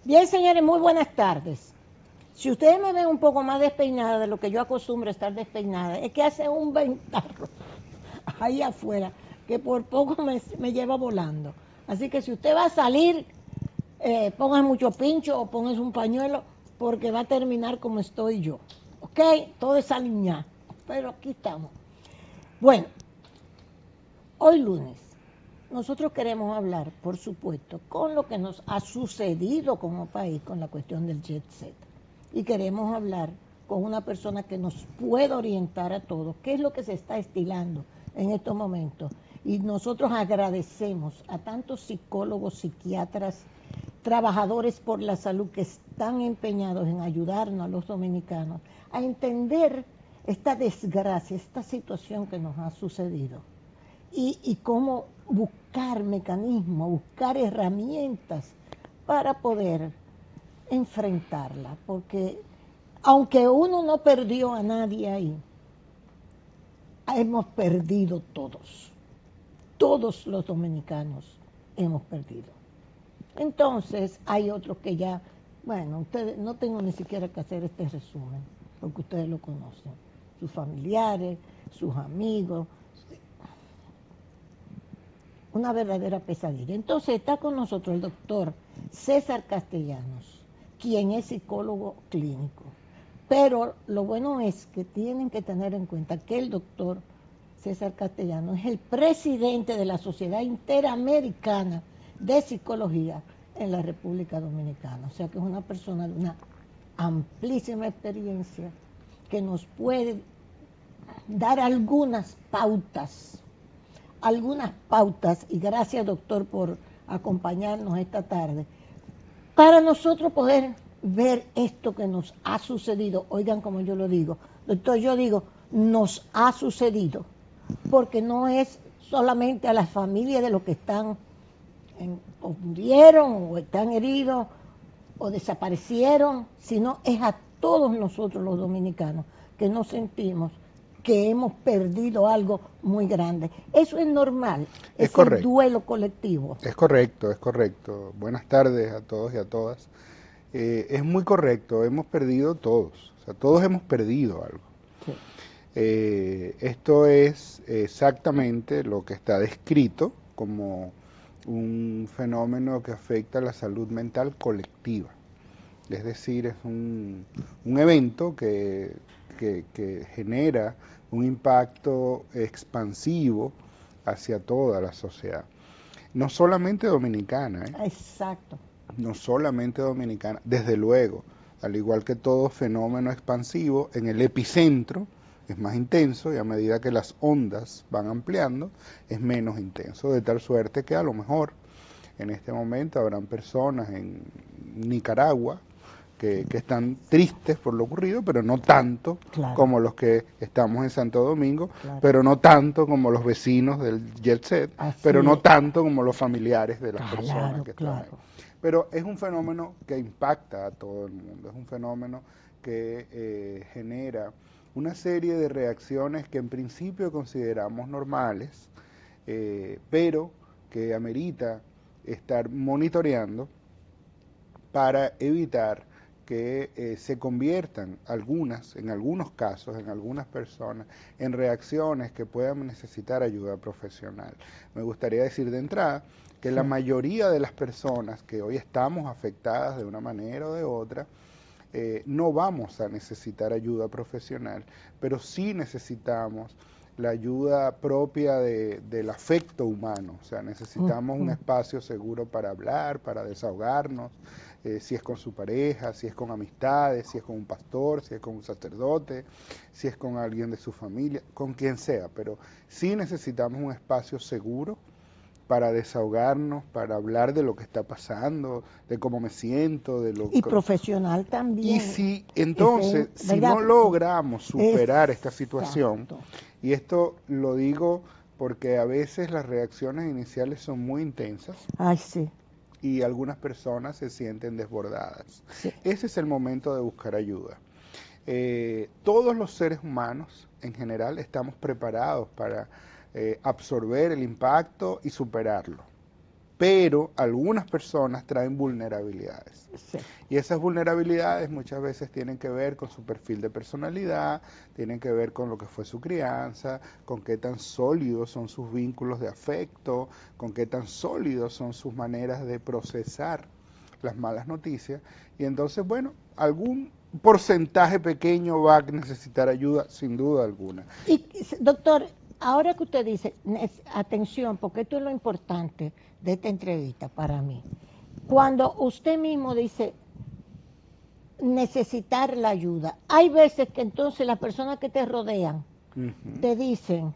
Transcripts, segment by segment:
Bien, señores, muy buenas tardes. Si ustedes me ven un poco más despeinada de lo que yo acostumbro a estar despeinada, es que hace un ventarro ahí afuera que por poco me lleva volando. Así que si usted va a salir, ponga mucho pincho o póngase un pañuelo porque va a terminar como estoy yo. ¿Ok? Todo es alineado. Pero aquí estamos. Bueno, hoy lunes. Nosotros queremos hablar, por supuesto, con lo que nos ha sucedido como país con la cuestión del jet set. Y queremos hablar con una persona que nos pueda orientar a todos qué es lo que se está estilando en estos momentos. Y nosotros agradecemos a tantos psicólogos, psiquiatras, trabajadores por la salud que están empeñados en ayudarnos a los dominicanos a entender esta desgracia, esta situación que nos ha sucedido. Y cómo buscar mecanismos, buscar herramientas para poder enfrentarla, porque aunque uno no perdió a nadie ahí, hemos perdido todos los dominicanos hemos perdido. Entonces hay otros que ya, bueno, ustedes no tengo ni siquiera que hacer este resumen, porque ustedes lo conocen, sus familiares, sus amigos, una verdadera pesadilla. Entonces está con nosotros el doctor César Castellanos, quien es psicólogo clínico. Pero lo bueno es que tienen que tener en cuenta que el doctor César Castellanos es el presidente de la Sociedad Interamericana de Psicología en la República Dominicana. O sea que es una persona de una amplísima experiencia que nos puede dar algunas pautas, y gracias doctor por acompañarnos esta tarde, para nosotros poder ver esto que nos ha sucedido. Oigan como yo lo digo, doctor, yo digo, nos ha sucedido, porque no es solamente a las familias de los que están, o murieron, o están heridos, o desaparecieron, sino es a todos nosotros los dominicanos que nos sentimos que hemos perdido algo muy grande. Eso es normal, es el duelo colectivo. Es correcto, es correcto. Buenas tardes a todos y a todas. Es muy correcto, hemos perdido todos, o sea, todos hemos perdido algo. Sí. Esto es exactamente lo que está descrito como un fenómeno que afecta a la salud mental colectiva. Es decir, es un evento que genera un impacto expansivo hacia toda la sociedad. No solamente dominicana, Exacto. No solamente dominicana, desde luego, al igual que todo fenómeno expansivo, en el epicentro es más intenso y a medida que las ondas van ampliando es menos intenso, de tal suerte que a lo mejor en este momento habrán personas en Nicaragua que están tristes por lo ocurrido, pero no tanto como los que estamos en Santo Domingo, pero no tanto como los vecinos del jet set, pero no tanto como los familiares de las personas que están ahí. Pero es un fenómeno que impacta a todo el mundo, es un fenómeno que genera una serie de reacciones que en principio consideramos normales, pero que amerita estar monitoreando para evitar que se conviertan en algunos casos, en algunas personas, en reacciones que puedan necesitar ayuda profesional. Me gustaría decir de entrada que la mayoría de las personas que hoy estamos afectadas de una manera o de otra, no vamos a necesitar ayuda profesional, pero sí necesitamos la ayuda propia del afecto humano, o sea, necesitamos un espacio seguro para hablar, para desahogarnos, si es con su pareja, si es con amistades, si es con un pastor, si es con un sacerdote, si es con alguien de su familia, con quien sea, pero sí necesitamos un espacio seguro para desahogarnos, para hablar de lo que está pasando, de cómo me siento, de lo y profesional también. Y si entonces, si no logramos superar esta situación, y esto lo digo porque a veces las reacciones iniciales son muy intensas. Ay, sí. Y algunas personas se sienten desbordadas. Sí. Ese es el momento de buscar ayuda. Todos los seres humanos en general estamos preparados para absorber el impacto y superarlo. pero algunas personas traen vulnerabilidades. Sí. Y esas vulnerabilidades muchas veces tienen que ver con su perfil de personalidad, tienen que ver con lo que fue su crianza, con qué tan sólidos son sus vínculos de afecto, con qué tan sólidos son sus maneras de procesar las malas noticias. Y entonces, bueno, algún porcentaje pequeño va a necesitar ayuda, sin duda alguna. Y, doctor, ahora que usted dice, atención, porque esto es lo importante de esta entrevista para mí. Cuando usted mismo dice necesitar la ayuda, hay veces que entonces las personas que te rodean te dicen,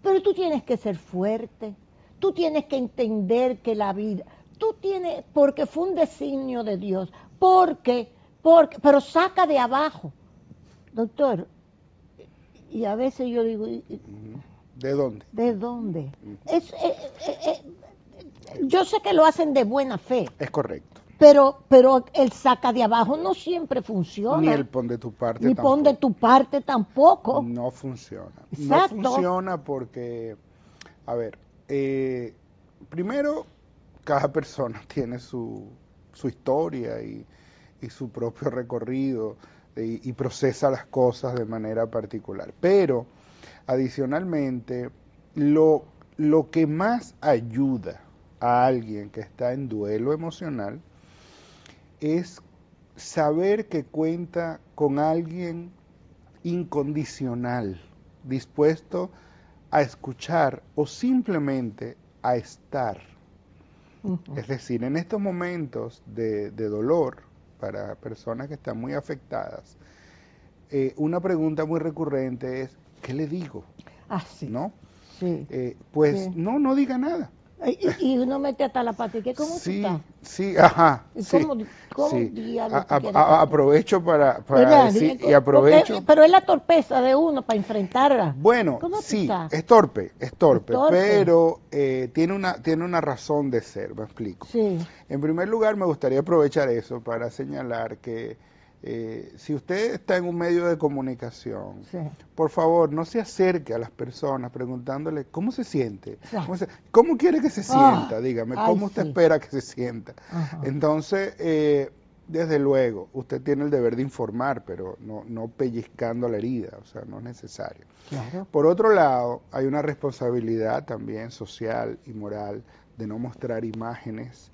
pero tú tienes que ser fuerte, tú tienes que entender que la vida, tú tienes, porque fue un designio de Dios, porque, pero saca de abajo. Doctor, y a veces yo digo, ¿de dónde? ¿De dónde? Yo sé que lo hacen de buena fe. Es correcto. Pero el saca de abajo no siempre funciona. Ni el pon de tu parte Ni tampoco. pon de tu parte tampoco. No funciona. Exacto. No funciona porque, a ver, primero, cada persona tiene su historia y su propio recorrido y procesa las cosas de manera particular. Pero, adicionalmente, lo que más ayuda a alguien que está en duelo emocional es saber que cuenta con alguien incondicional, dispuesto a escuchar o simplemente a estar. Es decir, en estos momentos de dolor, para personas que están muy afectadas, una pregunta muy recurrente es, ¿qué le digo? Ah, sí. ¿No? Sí. Pues Sí. no diga nada. Y uno mete hasta la pata. ¿Cómo Sí, tú estás? sí, ajá. ¿Cómo Sí. diablos tú quieres que Aprovecho para ¿verdad? decir, y aprovecho. Pero es la torpeza de uno para enfrentarla. Bueno, ¿Cómo tú sí, estás? es torpe, Es torpe. pero tiene una razón de ser, me explico. Sí. En primer lugar, me gustaría aprovechar eso para señalar que si usted está en un medio de comunicación, Sí. por favor, no se acerque a las personas preguntándole cómo se siente, Sí. cómo quiere que se sienta, dígame, cómo usted sí. espera que se sienta. Ajá. Entonces, desde luego, usted tiene el deber de informar, pero no pellizcando la herida, o sea, no es necesario. Claro. Por otro lado, hay una responsabilidad también social y moral de no mostrar imágenes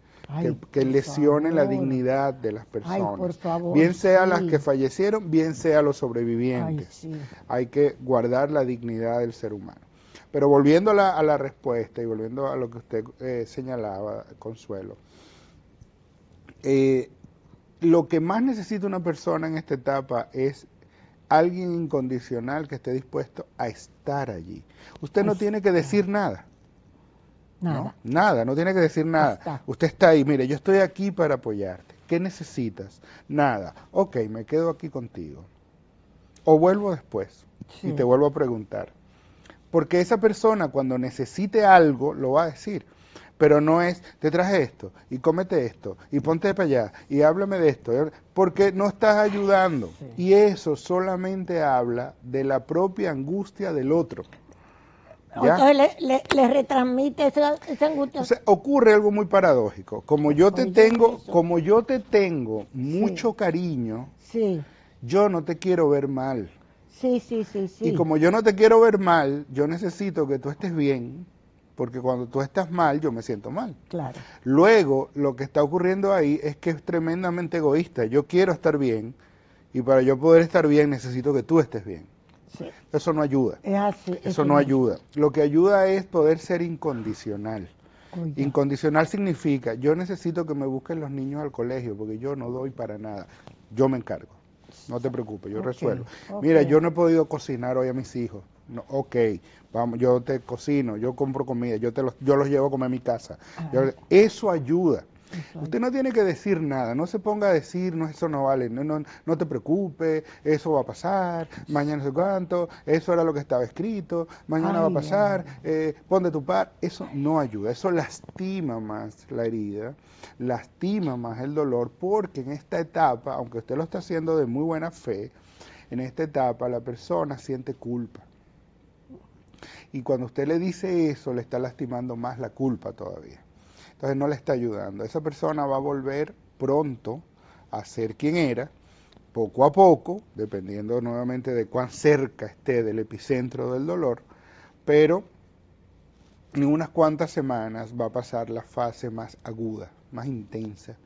que lesionen la dignidad de las personas. Ay, por favor, bien sea sí. las que fallecieron, bien sea los sobrevivientes. Ay, sí. Hay que guardar la dignidad del ser humano. Pero volviendo a la respuesta y volviendo a lo que usted señalaba, Consuelo, lo que más necesita una persona en esta etapa es alguien incondicional que esté dispuesto a estar allí. Usted no tiene que decir nada. Nada. ¿No? Nada, no tiene que decir nada. Está. Usted está ahí, mire, yo estoy aquí para apoyarte. ¿Qué necesitas? Nada. Ok, me quedo aquí contigo. O vuelvo después y te vuelvo a preguntar. Porque esa persona cuando necesite algo lo va a decir. Pero no es, te traje esto, y cómete esto, y ponte para allá, y háblame de esto, porque no estás ayudando. Sí. Y eso solamente habla de la propia angustia del otro. ¿Ya? Entonces le retransmite esa angustia. Entonces, ocurre algo muy paradójico. Como yo te tengo mucho cariño, sí. yo no te quiero ver mal. Sí. Y como yo no te quiero ver mal, yo necesito que tú estés bien, porque cuando tú estás mal, yo me siento mal. Claro. Luego, lo que está ocurriendo ahí es que es tremendamente egoísta. Yo quiero estar bien, y para yo poder estar bien, necesito que tú estés bien. Sí. Eso no ayuda. Es así. Eso no ayuda. Lo que ayuda es poder ser incondicional. Oye. Incondicional significa, yo necesito que me busquen los niños al colegio, porque yo no doy para nada. Yo me encargo. No te preocupes, yo resuelvo. Mira, yo no he podido cocinar hoy a mis hijos. No, ok, vamos, yo te cocino, yo compro comida, yo los llevo a comer a mi casa. Eso ayuda. Usted no tiene que decir nada, no se ponga a decir, no, eso no vale, no te preocupes, eso va a pasar, mañana no sé cuánto, eso era lo que estaba escrito, mañana va a pasar, pon de tu parte. Eso no ayuda, eso lastima más la herida, lastima más el dolor, porque en esta etapa, aunque usted lo está haciendo de muy buena fe, en esta etapa la persona siente culpa. Y cuando usted le dice eso, le está lastimando más la culpa todavía. Entonces no le está ayudando. Esa persona va a volver pronto a ser quien era, poco a poco, dependiendo nuevamente de cuán cerca esté del epicentro del dolor, pero en unas cuantas semanas va a pasar la fase más aguda, más intensa,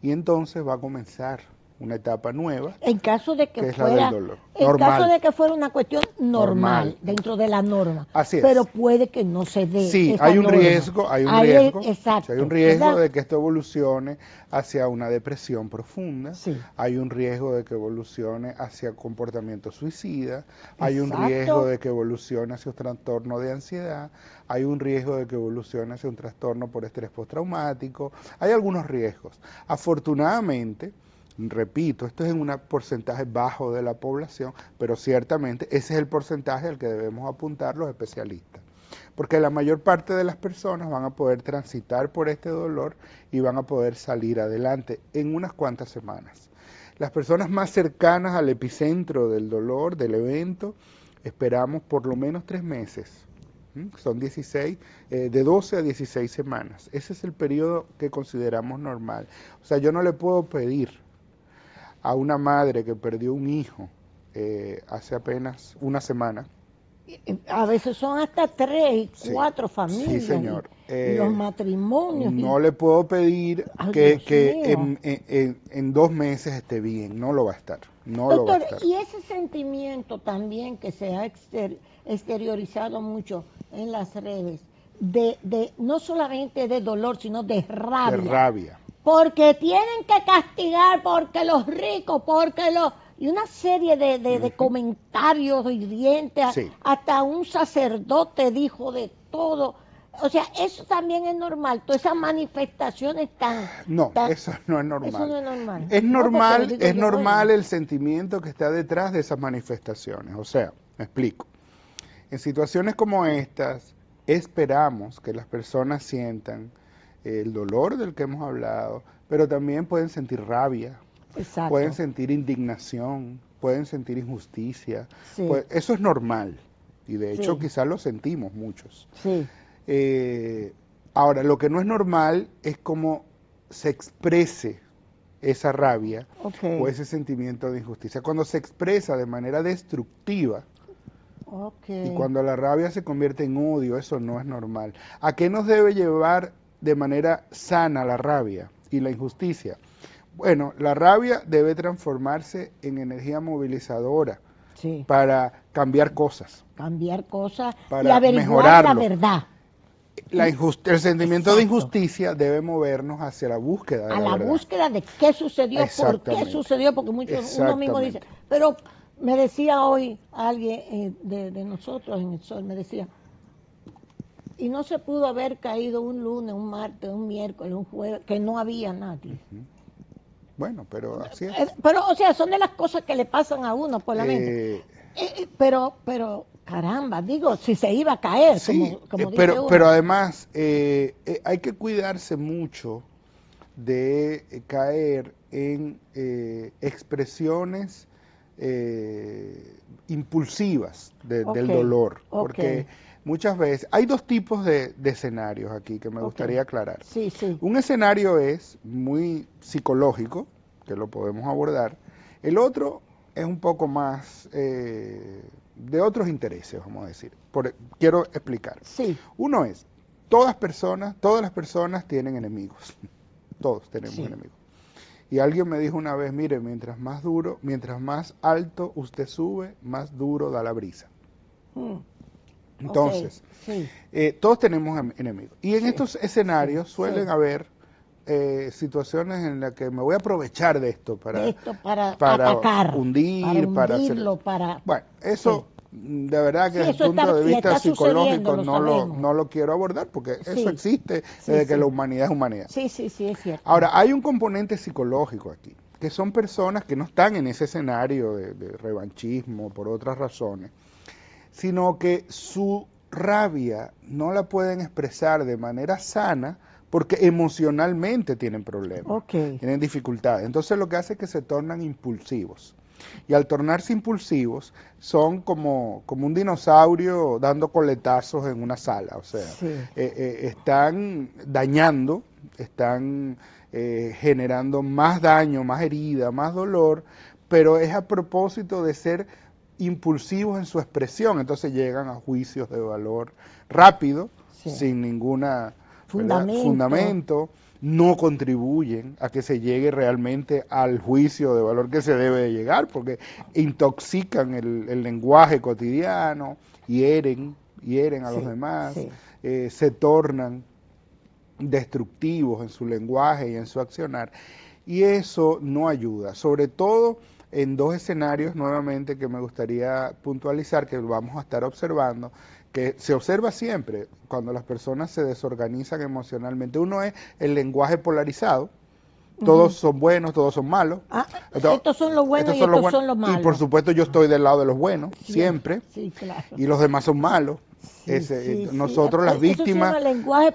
y entonces va a comenzar una etapa nueva, En caso de que que es la del fuera, dolor. en caso Normal, de que fuera una cuestión normal, normal. dentro de la norma, Así pero es. puede que no se dé Sí, esa hay un norma. riesgo, hay un Ahí riesgo, exacto, hay un riesgo ¿verdad? de que esto evolucione hacia una depresión profunda, Sí, hay un riesgo de que evolucione hacia comportamiento suicida, hay un riesgo exacto. de que evolucione hacia un trastorno de ansiedad, hay un riesgo de que evolucione hacia un trastorno por estrés postraumático, hay algunos riesgos. Afortunadamente, repito, esto es en un porcentaje bajo de la población, pero ciertamente ese es el porcentaje al que debemos apuntar los especialistas. Porque la mayor parte de las personas van a poder transitar por este dolor y van a poder salir adelante en unas cuantas semanas. Las personas más cercanas al epicentro del dolor, del evento, esperamos por lo menos 3 meses. Son 16, de 12 a 16 semanas. Ese es el periodo que consideramos normal. O sea, yo no le puedo pedir a una madre que perdió un hijo hace apenas una semana. A veces son hasta 3 y Sí, 4 sí, familias señor. y los matrimonios. No le puedo pedir Ay, que, Dios mío. en 2 meses esté bien, no lo va a estar, no lo va a Doctor, estar. y ese sentimiento también que se ha exteriorizado mucho en las redes, de no solamente de dolor, sino de De rabia, rabia. porque tienen que castigar, porque los ricos, porque los... Y una serie de comentarios hirientes, Sí. hasta un sacerdote dijo de todo. O sea, eso también es normal, todas esas manifestaciones No, tan eso no es eso no normal. es normal. Es No, porque lo normal, digo es yo, bueno. normal el sentimiento que está detrás de esas manifestaciones. O sea, me explico. En situaciones como estas, esperamos que las personas sientan el dolor del que hemos hablado, pero también pueden sentir rabia, pueden Exacto. sentir indignación, pueden sentir injusticia. Sí, Pues eso es normal y de hecho sí, quizás lo sentimos muchos. sí. Eh, Ahora, lo que no es normal es cómo se exprese esa rabia Ok, o ese sentimiento de injusticia. Cuando se expresa de manera destructiva, ok. y cuando la rabia se convierte en odio, eso no es normal. ¿A qué nos debe llevar de manera sana la rabia y la injusticia? Bueno, la rabia debe transformarse en energía movilizadora Sí. para cambiar cosas, Cambiar cosas y para averiguar la mejorarlo. verdad. El sentimiento de Exacto. injusticia debe movernos hacia la búsqueda de A la la verdad. búsqueda de qué sucedió, por qué Exactamente, sucedió, porque muchos, uno mismo dice, exactamente. pero me decía hoy alguien de nosotros en el Sol, me decía, y no se pudo haber caído un lunes, un martes, un miércoles, un jueves, que no había nadie. Bueno, pero así es. Pero, o sea, son de las cosas que le pasan a uno por la mente. Eh, Pero, caramba, digo, si se iba a caer, sí, como dice pero uno. además hay que cuidarse mucho de caer en expresiones impulsivas Ok, del dolor, ok, porque muchas veces hay dos tipos de escenarios aquí que me ok. gustaría aclarar. Sí, sí, Un escenario es muy psicológico, que lo podemos abordar, el otro es un poco más de otros intereses, vamos a decir. Quiero explicar. sí, Uno es, todas las personas tienen enemigos. Todos tenemos sí. enemigos. Y alguien me dijo una vez, mire, mientras más duro, mientras más alto usted sube, más duro da la brisa. Mm, ok, Entonces, sí, todos tenemos enemigos. Y en sí, estos sí, escenarios sí. suelen haber situaciones en las que me voy a aprovechar de esto De esto para para atacar, para hundir, para hacer... hundirlo, para... Bueno, Sí, eso de verdad que sí, desde el eso punto está, de y vista está sucediendo, psicológico lo sabemos. no lo quiero abordar porque eso Sí, existe sí, desde que la sí, humanidad es humanidad. sí, sí, sí, es cierto. Ahora, hay un componente psicológico aquí, que son personas que no están en ese escenario de revanchismo por otras razones, sino que su rabia no la pueden expresar de manera sana porque emocionalmente tienen problemas, Ok, tienen dificultades. Entonces lo que hace es que se tornan impulsivos. Y al tornarse impulsivos, son como un dinosaurio dando coletazos en una sala, o sea, Sí. están dañando, están generando más daño, más herida, más dolor, pero es a propósito de ser impulsivos en su expresión, entonces llegan a juicios de valor rápido, Sí. sin ninguna Fundamento. fundamento, no contribuyen a que se llegue realmente al juicio de valor que se debe de llegar, porque intoxican el lenguaje cotidiano, hieren a los Sí, demás, sí. se tornan destructivos en su lenguaje y en su accionar, y eso no ayuda, sobre todo en dos escenarios nuevamente que me gustaría puntualizar, que vamos a estar observando, que se observa siempre cuando las personas se desorganizan emocionalmente. Uno es el lenguaje polarizado, todos son buenos, todos son malos. Ah, Entonces, estos son los buenos estos y son los estos buenos. son los Y por malos. supuesto yo estoy del lado de los buenos, siempre, Sí, claro. y los demás son malos. Sí, sí, sí. Nosotros las Eso se víctimas, llama lenguaje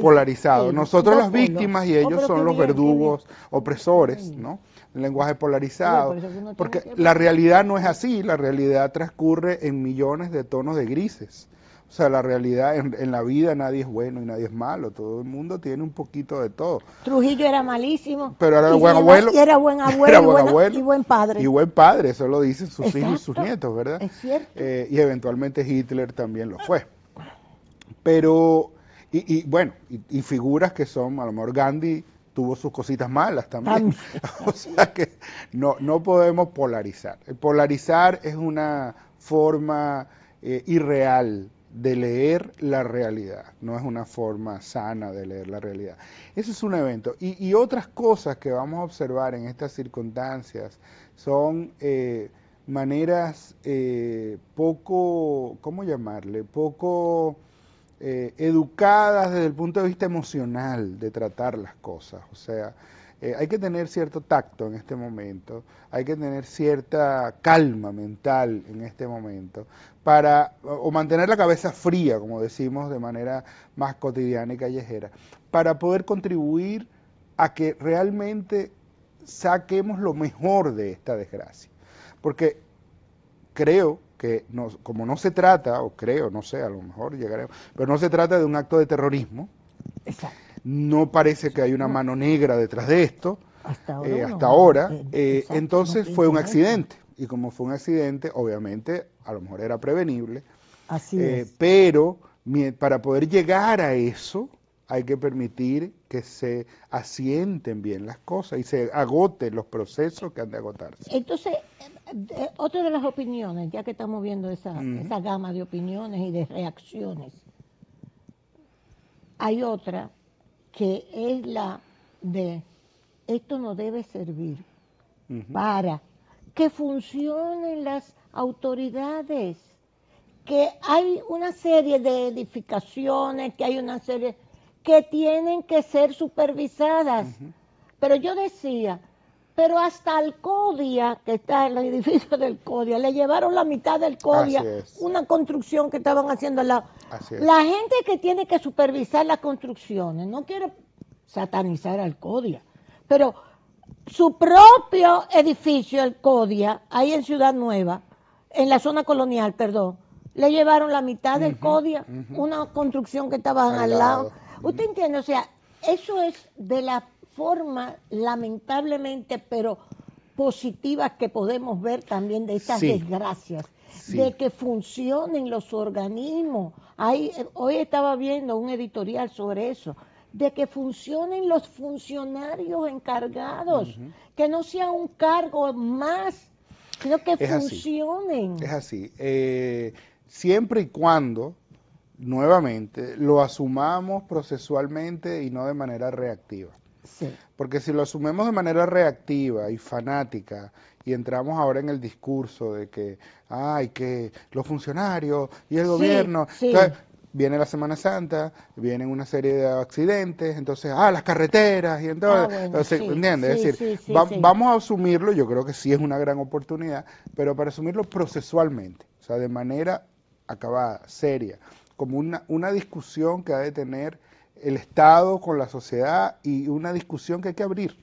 polarizado. Sí, Nosotros dos las polos. víctimas y Oh, ellos pero qué son los bien, qué bien. verdugos opresores, ¿no? El lenguaje Oye, polarizado. por eso que uno tiene Porque que la realidad no es así, la realidad transcurre en millones de tonos de grises. O sea, la realidad en la vida nadie es bueno y nadie es malo, todo el mundo tiene un poquito de todo. Trujillo era malísimo. Pero era y buen abuelo, y era buen abuelo, era y, buen abuelo y buen padre. y buen padre, eso lo dicen sus hijos y sus Exacto, nietos, ¿verdad? es cierto. Y eventualmente Hitler también lo fue. Pero, bueno, y figuras que son, a lo mejor Gandhi tuvo sus cositas malas también. O sea que no podemos polarizar. El polarizar es una forma irreal de leer la realidad, no es una forma sana de leer la realidad. Eso es un evento. Y otras cosas que vamos a observar en estas circunstancias son maneras poco, ¿cómo llamarle? Poco educadas desde el punto de vista emocional de tratar las cosas. O sea, hay que tener cierto tacto en este momento, hay que tener cierta calma mental en este momento, o mantener la cabeza fría, como decimos de manera más cotidiana y callejera, para poder contribuir a que realmente saquemos lo mejor de esta desgracia. Porque creo que como no se trata, o creo, no sé, a lo mejor llegaremos, pero no se trata de un acto de terrorismo. Exacto. No parece que hay una mano negra detrás de esto, Hasta ahora, hasta ahora. exacto, Entonces no fue un piensen eso. accidente, y como fue un accidente, obviamente a lo mejor era prevenible, Así es. pero para poder llegar a eso hay que permitir que se asienten bien las cosas y se agoten los procesos que han de agotarse. Entonces, otra de las opiniones, ya que estamos viendo esa gama de opiniones y de reacciones, hay otra que es la de esto no debe servir para que funcionen las autoridades, que hay una serie de edificaciones, que hay una serie que tienen que ser supervisadas. Pero yo decía, pero hasta el CODIA, que está en el edificio del CODIA, le llevaron la mitad del CODIA, una construcción que estaban haciendo al lado. La gente que tiene que supervisar las construcciones, no quiero satanizar al CODIA, pero su propio edificio, el CODIA, ahí en Ciudad Nueva, en la zona colonial, perdón, le llevaron la mitad del CODIA, una construcción que estaba al lado. ¿Usted entiende? O sea, eso es de la forma, lamentablemente, pero positivas que podemos ver también de estas desgracias, de que funcionen los organismos. Hoy estaba viendo un editorial sobre eso, de que funcionen los funcionarios encargados, que no sea un cargo más, sino que funcionen. Es así. Siempre y cuando, nuevamente, lo asumamos procesualmente y no de manera reactiva. Sí. Porque si lo asumimos de manera reactiva y fanática y entramos ahora en el discurso de que, que los funcionarios y el gobierno, entonces, viene la Semana Santa, vienen una serie de accidentes, entonces, las carreteras, y entonces, ¿entiendes? Es decir, vamos a asumirlo, yo creo que sí es una gran oportunidad, pero para asumirlo procesualmente, o sea, de manera acabada, seria, como una discusión que ha de tener el Estado con la sociedad y una discusión que hay que abrir.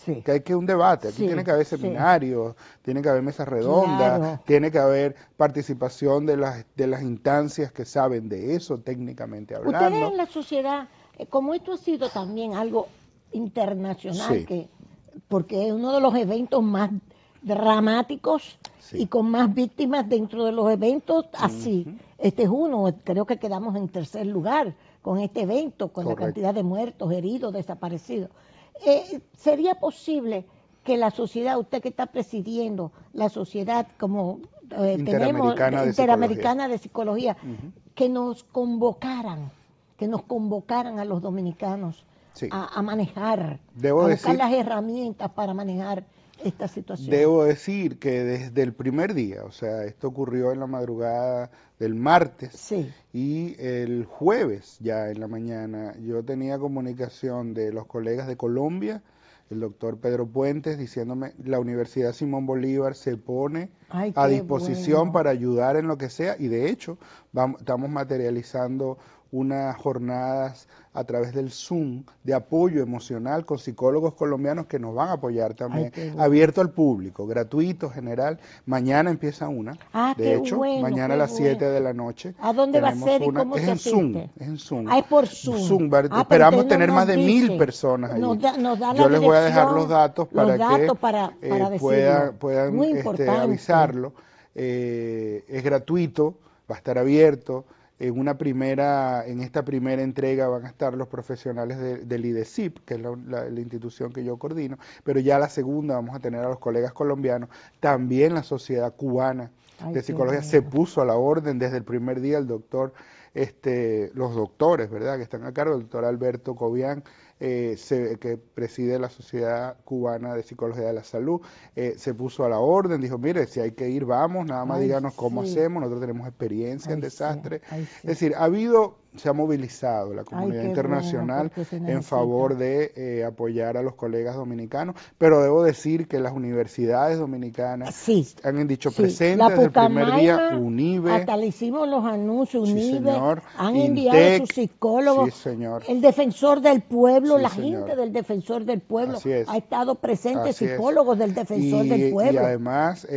Sí. Que hay que un debate, aquí Sí, tiene que haber sí. seminarios, tiene que haber mesas redondas, Claro. tiene que haber participación de las instancias que saben de eso técnicamente Ustedes hablando. en la sociedad, como esto ha sido también algo internacional, Sí, porque es uno de los eventos más dramáticos y sí. con más víctimas dentro de los eventos, así. Ujú, Este es uno, creo que quedamos en tercer lugar con este evento, con la correcto. cantidad de muertos, heridos, desaparecidos. ¿Sería posible que la sociedad, usted que está presidiendo la sociedad como tenemos, Interamericana de Psicología. Interamericana de Psicología, Ujú, que nos convocaran a los dominicanos sí. a manejar, Debo a buscar decir las herramientas para manejar esta situación? Debo decir que desde el primer día, o sea, esto ocurrió en la madrugada del martes Sí. y el jueves ya en la mañana yo tenía comunicación de los colegas de Colombia, el doctor Pedro Puentes, diciéndome la Universidad Simón Bolívar se pone Ay, a qué disposición bueno. para ayudar en lo que sea y de hecho estamos materializando unas jornadas a través del Zoom de apoyo emocional con psicólogos colombianos que nos van a apoyar Ay, también, qué bueno. abierto al público, gratuito, general. Mañana empieza una, Ah, de qué hecho, bueno, mañana a qué las bueno. 7 de la noche ¿A dónde va a tenemos ser y una, cómo se asiste? Es en Zoom. Ah, es por Zoom. Pero Esperamos usted no tener más nos de 1000 dice, personas allí. nos da la Yo les voy a dejar los dirección, datos los para que datos para decirlo. puedan Muy importante. avisarlo. Es gratuito, va a estar abierto. En esta primera entrega van a estar los profesionales del IDECIP, que es la institución que yo coordino, pero ya la segunda vamos a tener a los colegas colombianos, también la Sociedad Cubana Ay, de qué Psicología se bueno. puso a la orden desde el primer día. El doctor, los doctores, ¿verdad?, que están a cargo, el doctor Alberto Cobian, que preside la Sociedad Cubana de Psicología de la Salud, se puso a la orden, dijo, mire, si hay que ir, vamos, nada más Ay, díganos cómo sí. hacemos, nosotros tenemos experiencia en Ay, sí. desastres. Ay, Es sí. decir, se ha movilizado la Ay, comunidad qué bueno, internacional porque se en necesita. favor de apoyar a los colegas dominicanos, pero debo decir que las universidades dominicanas Sí, han dicho sí. La presentes desde el primer día, Pucamaima, UNIBE, hasta le hicimos los anuncios, sí UNIBE, señor, han enviado sus INTEC, sí psicólogos, señor, el defensor del pueblo, sí la gente señor, del defensor del pueblo, así ha es. estado presente, Así es. psicólogos del defensor del Y pueblo. además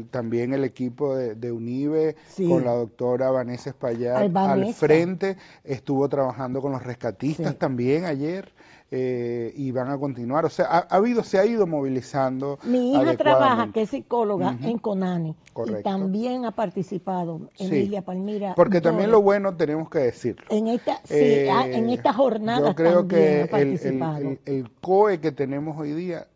también el equipo de UNIBE con la Sí, doctora Vanessa Espaillat al Albanesa, frente estuvo trabajando con los rescatistas sí. también ayer y van a continuar. O sea, se ha ido movilizando Mi hija trabaja, que adecuadamente. es psicóloga, Ujú, en CONANI, y correcto. también ha participado, Sí, Emilia Palmira porque también Torres. lo bueno tenemos que decirlo. En esta, sí, en Eh, estas yo jornadas creo también que ha participado. el COE que tenemos hoy día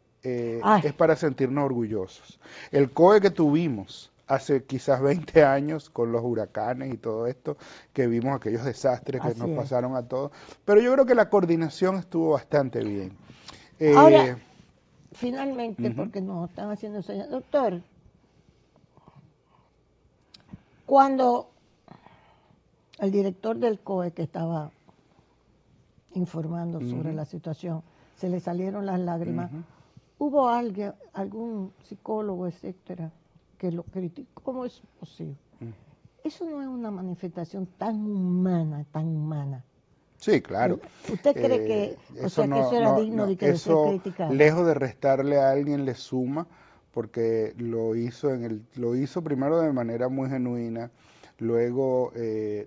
Ay, es para sentirnos orgullosos. El COE que tuvimos hace quizás 20 años con los huracanes y todo esto, que vimos aquellos desastres que así nos es. pasaron a todos, pero yo creo que la coordinación estuvo bastante bien. Ahora, Eh, finalmente, Ujú, porque nos están haciendo señas, doctor, cuando el director del COE que estaba informando sobre ujú, la situación, se le salieron las lágrimas, ujú. ¿hubo alguien, algún psicólogo, etcétera, que lo criticó? ¿Cómo es posible? Eso no es una manifestación tan humana, tan humana. Sí, claro. ¿Usted cree que, o Eso sea, que eso era digno de ser eso criticado? lejos de restarle a alguien le suma, porque lo hizo primero de manera muy genuina, luego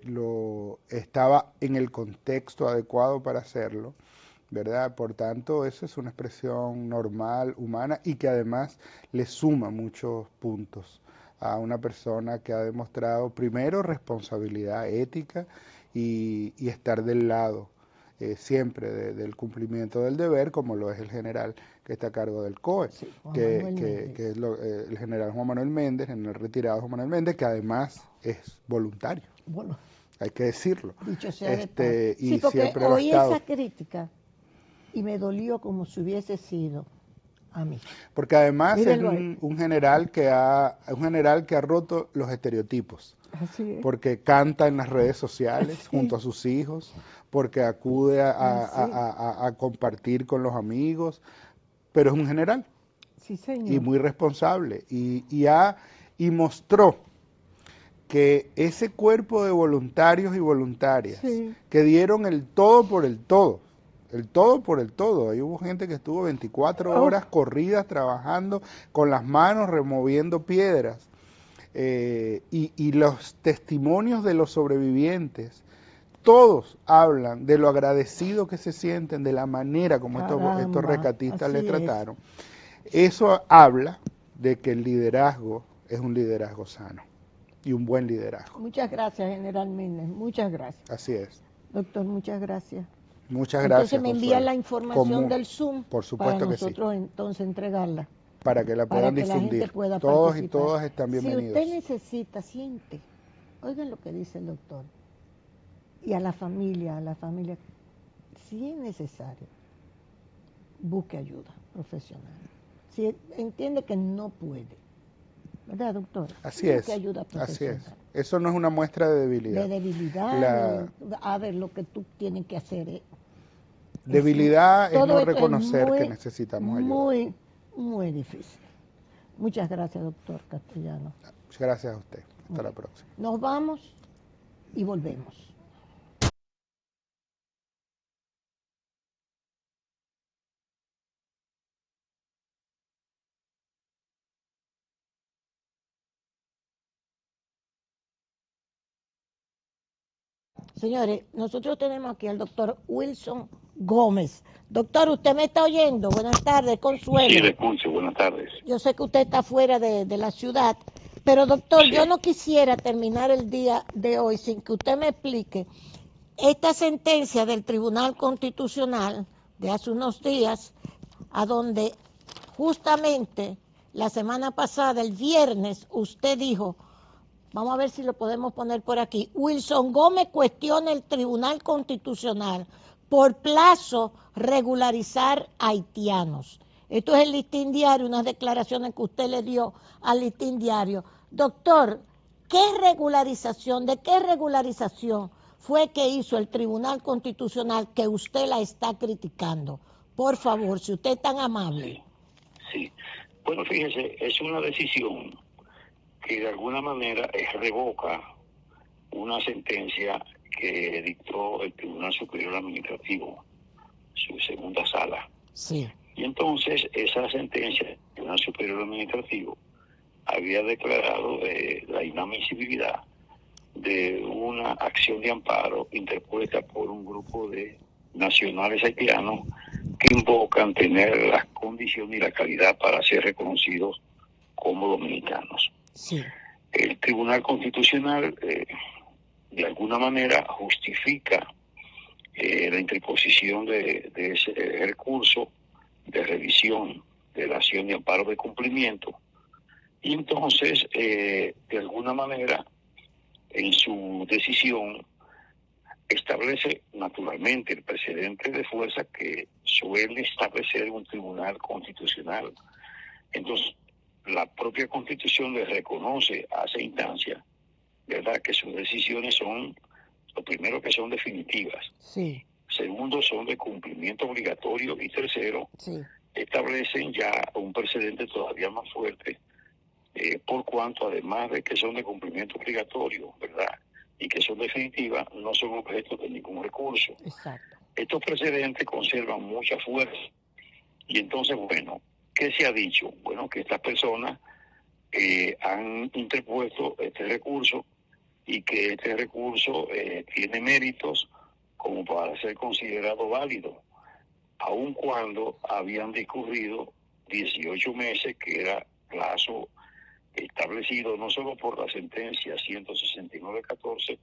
lo estaba en el contexto adecuado para hacerlo, ¿verdad? Por tanto, eso es una expresión normal, humana y que además le suma muchos puntos a una persona que ha demostrado primero responsabilidad ética y estar del lado siempre del cumplimiento del deber, como lo es el general que está a cargo del COE, Sí, Juan Manuel Méndez. que es el general Juan Manuel Méndez, general retirado Juan Manuel Méndez, que además es voluntario, Bueno, hay que decirlo, dicho sea de paso. Sí, y porque siempre lo ha oí estado. esa crítica y me dolió como si hubiese sido a mí. Porque además es Mírenlo ahí. un general que ha roto los estereotipos, Así es. porque canta en las redes sociales junto Sí, a sus hijos, porque acude así. a compartir con los amigos, pero es un general Sí, y señor. muy responsable y mostró que ese cuerpo de voluntarios y voluntarias Sí, que dieron el todo por el todo, El todo por el todo. Ahí hubo gente que estuvo 24 horas corridas trabajando con las manos, removiendo piedras. Y los testimonios de los sobrevivientes, todos hablan de lo agradecido que se sienten, de la manera como estos rescatistas le trataron. Eso habla de que el liderazgo es un liderazgo sano y un buen liderazgo. Muchas gracias, General Méndez, muchas gracias. Así es. Doctor, muchas gracias. Muchas gracias. Entonces me envía la información del Zoom por supuesto para que nosotros entonces entregarla. Para que la puedan difundir. La gente pueda todos participar. Y todas están bienvenidos. Si usted necesita, siente, oigan lo que dice el doctor. Y a la familia, si es necesario, busque ayuda profesional. Si entiende que no puede, ¿verdad, doctor? Así es. Busque ayuda profesional. Así es. Eso no es una muestra de debilidad. De debilidad, a ver, lo que tú tienes que hacer. Debilidad es no reconocer que necesitamos ayuda. Muy difícil. Muchas gracias, doctor Castellano. Muchas gracias a usted. Hasta la próxima. Nos vamos y volvemos. Señores, nosotros tenemos aquí al doctor Wilson Gómez. Doctor, ¿usted me está oyendo? Buenas tardes, Consuelo. Sí, le escucho, buenas tardes. Yo sé que usted está fuera de la ciudad, pero doctor, yo no quisiera terminar el día de hoy sin que usted me explique esta sentencia del Tribunal Constitucional de hace unos días, a donde justamente la semana pasada, el viernes, usted dijo, vamos a ver si lo podemos poner por aquí, Wilson Gómez cuestiona el Tribunal Constitucional por plazo regularizar haitianos. Esto es el Listín Diario, unas declaraciones que usted le dio al Listín Diario. Doctor, ¿de qué regularización fue que hizo el Tribunal Constitucional que usted la está criticando? Por favor, si usted es tan amable. Sí. Bueno, fíjese, es una decisión que de alguna manera revoca una sentencia que dictó el Tribunal Superior Administrativo, su segunda sala. Sí. Y entonces esa sentencia del Tribunal Superior Administrativo había declarado la inadmisibilidad de una acción de amparo interpuesta por un grupo de nacionales haitianos que invocan tener las condiciones y la calidad para ser reconocidos como dominicanos. Sí. El Tribunal Constitucional de alguna manera justifica la interposición de ese recurso de revisión de la acción de amparo de cumplimiento, y entonces de alguna manera en su decisión establece naturalmente el precedente de fuerza que suele establecer un tribunal constitucional. Entonces la propia Constitución le reconoce a esa instancia, ¿verdad?, que sus decisiones son, lo primero, que son definitivas. Sí. Segundo, son de cumplimiento obligatorio. Y tercero, sí, establecen ya un precedente todavía más fuerte, por cuanto, además de que son de cumplimiento obligatorio, ¿verdad?, y que son definitivas, no son objeto de ningún recurso. Exacto. Estos precedentes conservan mucha fuerza. Y entonces, bueno, ¿qué se ha dicho? Bueno, que estas personas han interpuesto este recurso y que este recurso tiene méritos como para ser considerado válido, aun cuando habían discurrido 18 meses, que era plazo establecido no solo por la sentencia 169-14,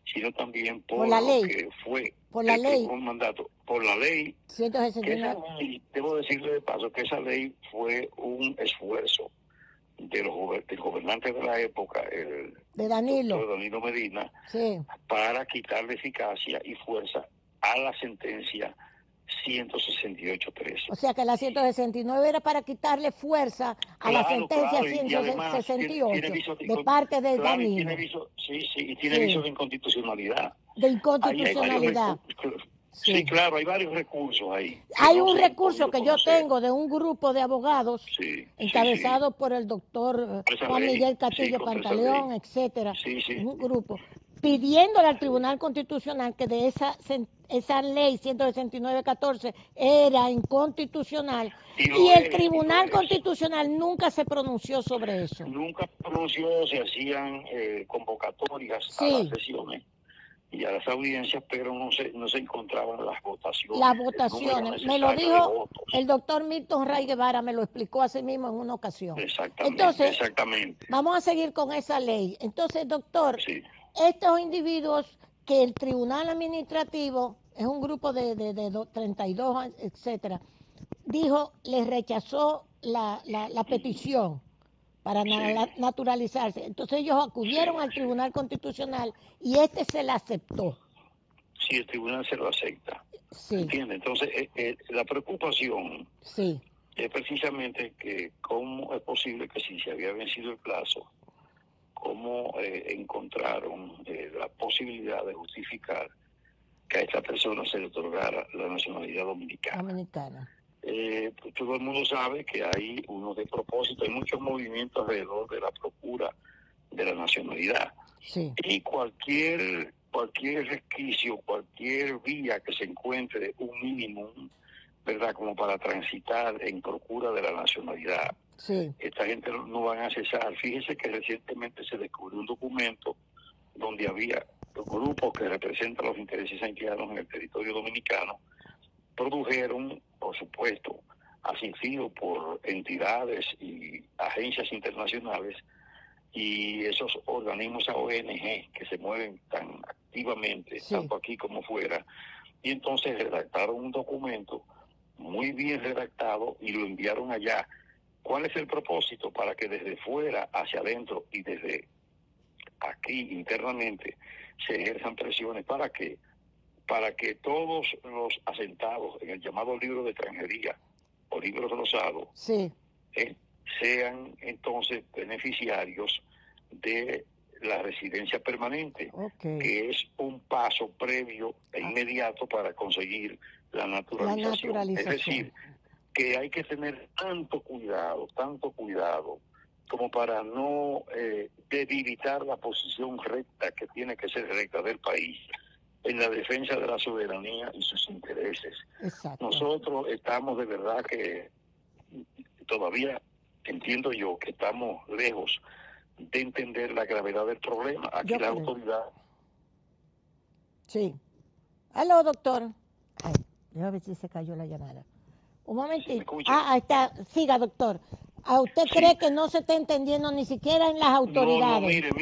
sino también por la lo ley. Que fue Por la ley. Un mandato, por la ley. 169. Y debo decirle de paso que esa ley fue un esfuerzo del gobernante de la época, el de Danilo. doctor Danilo Medina, sí, para quitarle eficacia y fuerza a la sentencia 168-13. O sea que la 169 era para quitarle fuerza a la sentencia 168 de parte de Danilo. Y tiene viso de inconstitucionalidad. De inconstitucionalidad. Sí, claro, hay varios recursos ahí. Hay un recurso que yo tengo de un grupo de abogados encabezado por el doctor Juan Miguel Castillo Pantaleón, etcétera. Un grupo. pidiéndole al Tribunal Constitucional que de esa ley 169-14 era inconstitucional, y el Tribunal Constitucional nunca se pronunció sobre eso. Nunca pronunció, se hacían convocatorias a las sesiones y a las audiencias, pero no se encontraban las votaciones. Las votaciones, me lo dijo el doctor Milton Ray Guevara, me lo explicó así mismo en una ocasión. Exactamente. Vamos a seguir con esa ley. Entonces, doctor, estos individuos que el Tribunal Administrativo, es un grupo de 32, etcétera, dijo, les rechazó la petición para naturalizarse. Entonces ellos acudieron al Tribunal Constitucional y se la aceptó. Sí, el tribunal se lo acepta. ¿Entiende? Entonces, la preocupación es precisamente que cómo es posible que si se había vencido el plazo, cómo encontraron la posibilidad de justificar que a esta persona se le otorgara la nacionalidad dominicana. Todo el mundo sabe que hay unos de propósito, hay muchos movimientos alrededor de la procura de la nacionalidad. Y cualquier resquicio, cualquier vía que se encuentre un mínimo, ¿verdad?, como para transitar en procura de la nacionalidad, esta gente no van a cesar. Fíjese que recientemente se descubrió un documento donde había grupos que representan los intereses haitianos en el territorio dominicano, produjeron, por supuesto, asistido por entidades y agencias internacionales y esos organismos ONG que se mueven tan activamente, tanto aquí como fuera, y entonces redactaron un documento muy bien redactado y lo enviaron allá. ¿Cuál es el propósito? Para que desde fuera hacia adentro y desde aquí internamente se ejerzan presiones. ¿Para qué? Para que todos los asentados en el llamado libro de extranjería o libro rosado sean entonces beneficiarios de la residencia permanente, que es un paso previo e inmediato para conseguir la naturalización. Es decir, que hay que tener tanto cuidado como para no debilitar la posición recta que tiene que ser recta del país en la defensa de la soberanía y sus intereses. Nosotros estamos de verdad que todavía entiendo yo que estamos lejos de entender la gravedad del problema. Aquí la autoridad... Aló, doctor. Déjame ver si se cayó la llamada. Un momentito. Ahí está. Siga, doctor. ¿A usted cree que no se está entendiendo ni siquiera en las autoridades? No,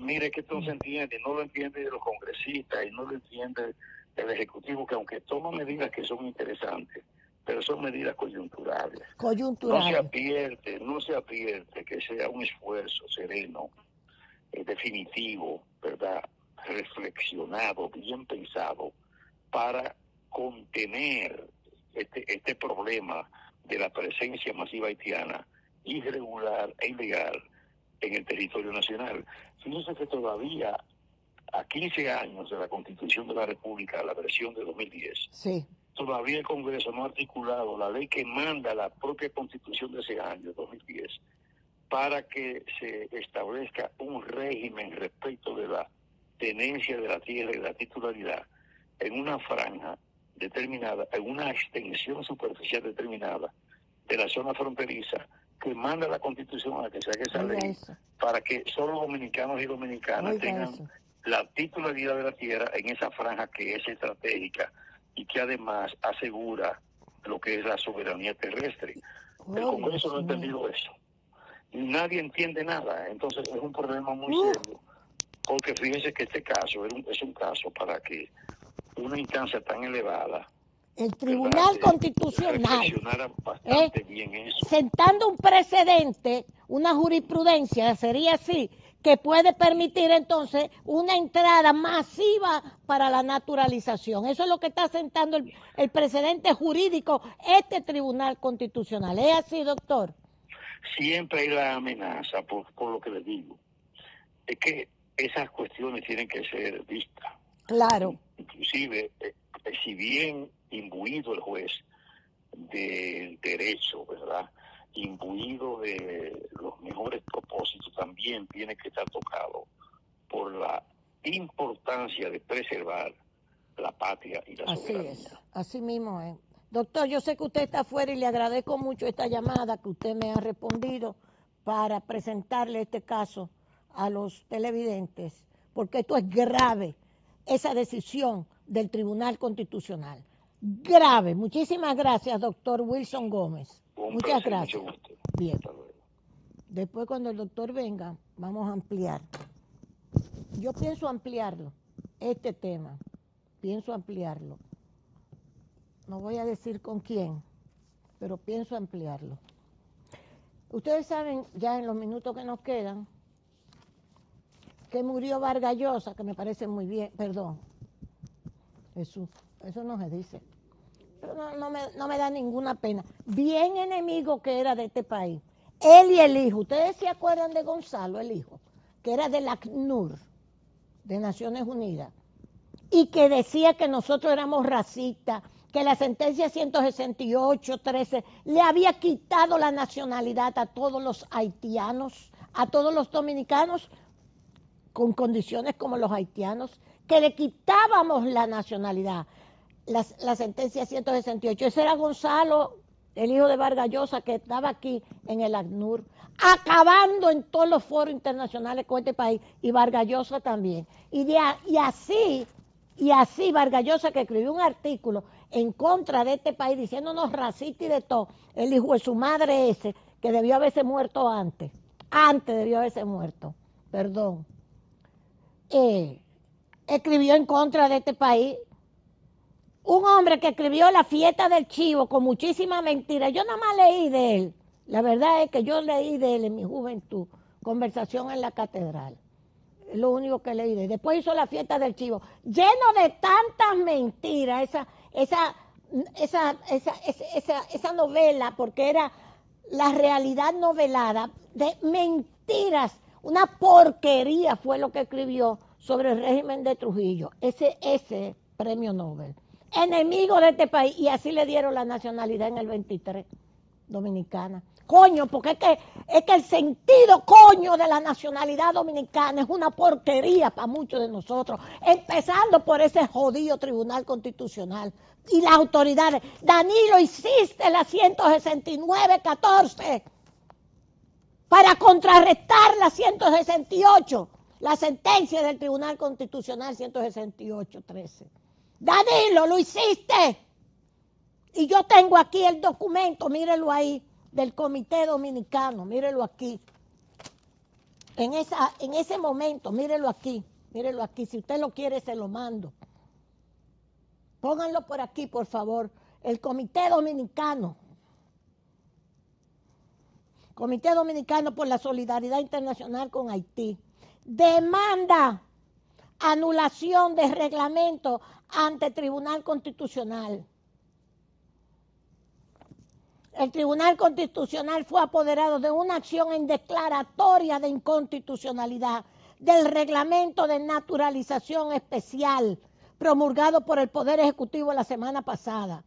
mire que esto no se entiende. No lo entiende los congresistas y no lo entiende el Ejecutivo, que aunque toma medidas que son interesantes, pero son medidas coyunturales. No se advierte que sea un esfuerzo sereno, definitivo, ¿verdad?, reflexionado, bien pensado, para contener este problema de la presencia masiva haitiana, irregular e ilegal en el territorio nacional. Fíjense que todavía, a 15 años de la Constitución de la República, la versión de 2010, todavía el Congreso no ha articulado la ley que manda la propia Constitución de ese año, 2010, para que se establezca un régimen respecto de la tenencia de la tierra y la titularidad en una franja determinada, en una extensión superficial determinada de la zona fronteriza, que manda la Constitución a que se haga esa ley para que solo dominicanos y dominicanas tengan la titularidad de la tierra en esa franja que es estratégica y que además asegura lo que es la soberanía terrestre. El Congreso no ha entendido eso. Nadie entiende nada. Entonces es un problema muy serio, porque fíjense que este caso es un caso para que una instancia tan elevada, el Tribunal Constitucional, bastante bien eso, sentando un precedente, una jurisprudencia, sería así, que puede permitir entonces una entrada masiva para la naturalización. Eso es lo que está sentando el precedente jurídico, este Tribunal Constitucional. ¿Es así, doctor? Siempre hay la amenaza, por lo que les digo. Es que esas cuestiones tienen que ser vistas. Claro. Inclusive, si bien imbuido el juez del derecho, ¿verdad?, imbuido de los mejores propósitos, también tiene que estar tocado por la importancia de preservar la patria y la soberanía. Así es, así mismo es. Doctor, yo sé que usted está afuera y le agradezco mucho esta llamada que usted me ha respondido para presentarle este caso a los televidentes, porque esto es grave, esa decisión del Tribunal Constitucional. Grave. Muchísimas gracias, doctor Wilson Gómez. Un Muchas placer, gracias. mucho gusto. Bien. Hasta luego. Después, cuando el doctor venga, vamos a ampliar. Yo pienso ampliarlo, este tema. Pienso ampliarlo. No voy a decir con quién, pero pienso ampliarlo. Ustedes saben, ya en los minutos que nos quedan, que murió Vargas Llosa, que me parece muy bien, perdón, Jesús, eso no se dice, pero no me da ninguna pena. Bien enemigo que era de este país. Él y el hijo, ustedes se acuerdan de Gonzalo, el hijo, que era del ACNUR, de Naciones Unidas, y que decía que nosotros éramos racistas, que la sentencia 168-13 le había quitado la nacionalidad a todos los haitianos, a todos los dominicanos, con condiciones como los haitianos, que le quitábamos la nacionalidad, la sentencia 168. Ese era Gonzalo, el hijo de Vargas Llosa, que estaba aquí en el ACNUR, acabando en todos los foros internacionales con este país, y Vargas Llosa también. Y así Vargas Llosa, que escribió un artículo en contra de este país, diciéndonos racistas y de todo, el hijo de su madre ese, que debió haberse muerto antes debió haberse muerto, perdón, escribió en contra de este país. Un hombre que escribió La fiesta del chivo con muchísima mentira. Yo nada más leí de él. La verdad es que yo leí de él en mi juventud, Conversación en la Catedral. Es lo único que leí de él. Después hizo La fiesta del chivo, lleno de tantas mentiras, esa novela, porque era la realidad novelada, de mentiras. Una porquería fue lo que escribió sobre el régimen de Trujillo, ese premio Nobel. Enemigo de este país, y así le dieron la nacionalidad en el 23, dominicana. Coño, porque es que el sentido, coño, de la nacionalidad dominicana es una porquería para muchos de nosotros, empezando por ese jodido Tribunal Constitucional y las autoridades. Danilo, hiciste la 169-14 para contrarrestar la 168, la sentencia del Tribunal Constitucional 168-13. Danilo, lo hiciste. Y yo tengo aquí el documento, mírelo ahí, del Comité Dominicano, mírelo aquí. En ese momento, mírelo aquí, si usted lo quiere se lo mando. Pónganlo por aquí, por favor. El Comité Dominicano por la Solidaridad Internacional con Haití, demanda anulación de reglamento ante Tribunal Constitucional. El Tribunal Constitucional fue apoderado de una acción en declaratoria de inconstitucionalidad del reglamento de naturalización especial promulgado por el Poder Ejecutivo la semana pasada.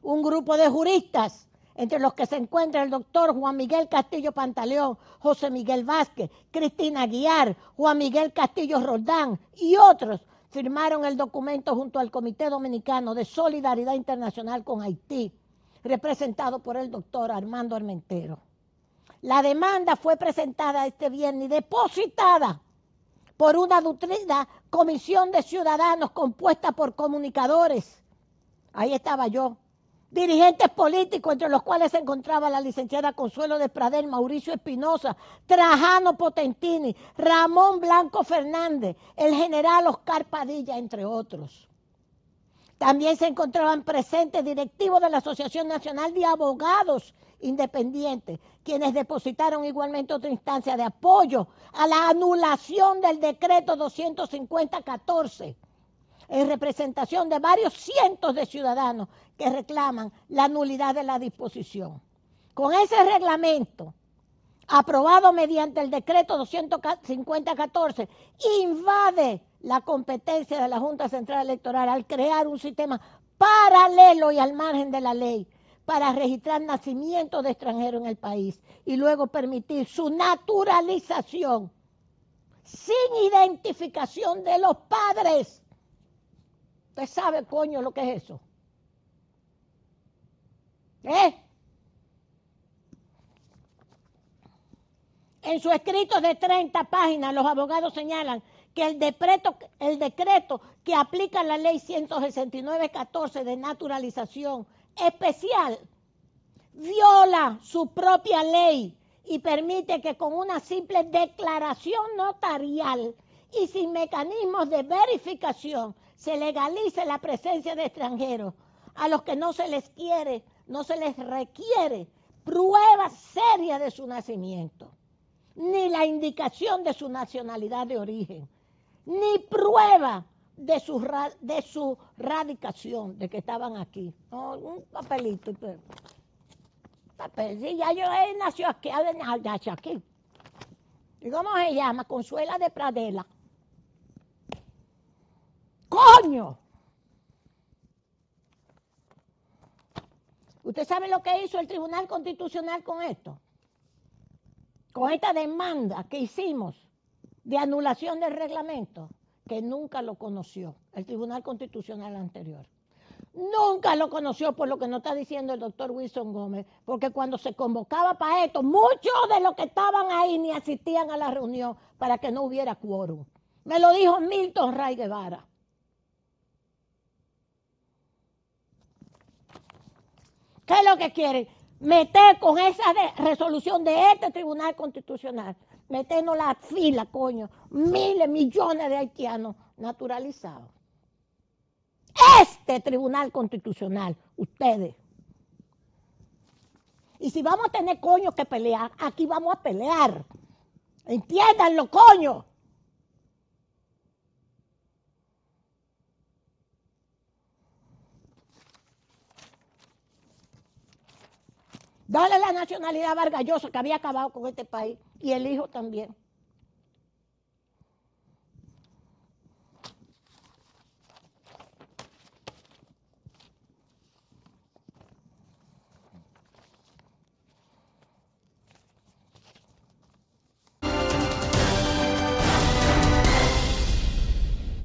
Un grupo de juristas, entre los que se encuentra el doctor Juan Miguel Castillo Pantaleón, José Miguel Vázquez, Cristina Aguiar, Juan Miguel Castillo Roldán y otros, firmaron el documento junto al Comité Dominicano de Solidaridad Internacional con Haití, representado por el doctor Armando Armentero. La demanda fue presentada este viernes y depositada por una nutrida comisión de ciudadanos compuesta por comunicadores. Ahí estaba yo. Dirigentes políticos, entre los cuales se encontraba la licenciada Consuelo de Pradel, Mauricio Espinosa, Trajano Potentini, Ramón Blanco Fernández, el general Oscar Padilla, entre otros. También se encontraban presentes directivos de la Asociación Nacional de Abogados Independientes, quienes depositaron igualmente otra instancia de apoyo a la anulación del decreto 250-14, en representación de varios cientos de ciudadanos que reclaman la nulidad de la disposición. Con ese reglamento, aprobado mediante el decreto 250-14, invade la competencia de la Junta Central Electoral al crear un sistema paralelo y al margen de la ley para registrar nacimientos de extranjeros en el país y luego permitir su naturalización sin identificación de los padres. ¿Usted sabe, coño, lo que es eso? En su escrito de 30 páginas, los abogados señalan que el decreto que aplica la ley 169-14 de naturalización especial viola su propia ley y permite que con una simple declaración notarial y sin mecanismos de verificación se legalice la presencia de extranjeros a los que no se les requiere prueba seria de su nacimiento, ni la indicación de su nacionalidad de origen, ni prueba de su radicación, de que estaban aquí. No, un papelito. Papel, sí, ya yo nació aquí, nació aquí. ¿Y cómo se llama? Consuela de Pradela. ¡Coño! ¿Usted sabe lo que hizo el Tribunal Constitucional con esto? Con esta demanda que hicimos de anulación del reglamento, que nunca lo conoció el Tribunal Constitucional anterior. Nunca lo conoció, por lo que nos está diciendo el doctor Wilson Gómez, porque cuando se convocaba para esto, muchos de los que estaban ahí ni asistían a la reunión para que no hubiera quórum. Me lo dijo Milton Ray Guevara. ¿Qué es lo que quieren? Meter con esa resolución de este Tribunal Constitucional, meternos la fila, coño, miles, millones de haitianos naturalizados. Este Tribunal Constitucional, ustedes. Y si vamos a tener coño que pelear, aquí vamos a pelear. Entiéndanlo, coño. Dale la nacionalidad a Vargas Llosa, que había acabado con este país, y el hijo también.